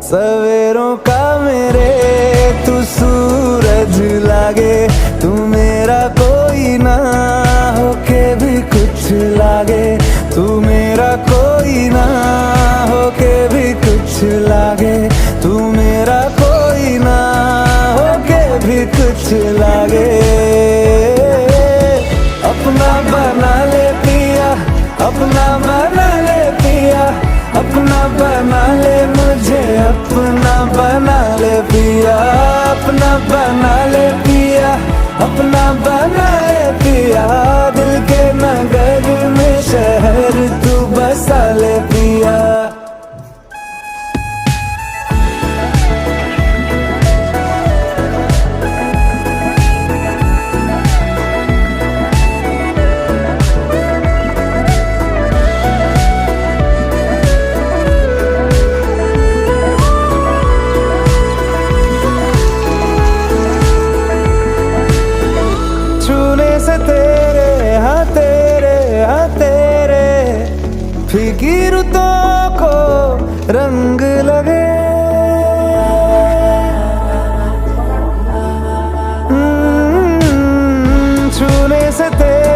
सवेरों का मेरे तू सूरज लागे, तू मेरा कोई ना होके भी कुछ लागे, तू मेरा कोई ना होके भी कुछ लागे, तू मेरा कोई ना होके भी कुछ लागे। अपना बना ले पिया, अपना बना ले पिया, अपना बना ले मुझे, अपना बना ले पिया, अपना बना ले पिया, अपना बना ले पिया। दिल के नगर में शहर तू बसा ले पिया। छूने से तेरे हाँ तेरे फीकी रुतों को रंग लगे, छूने से तेरे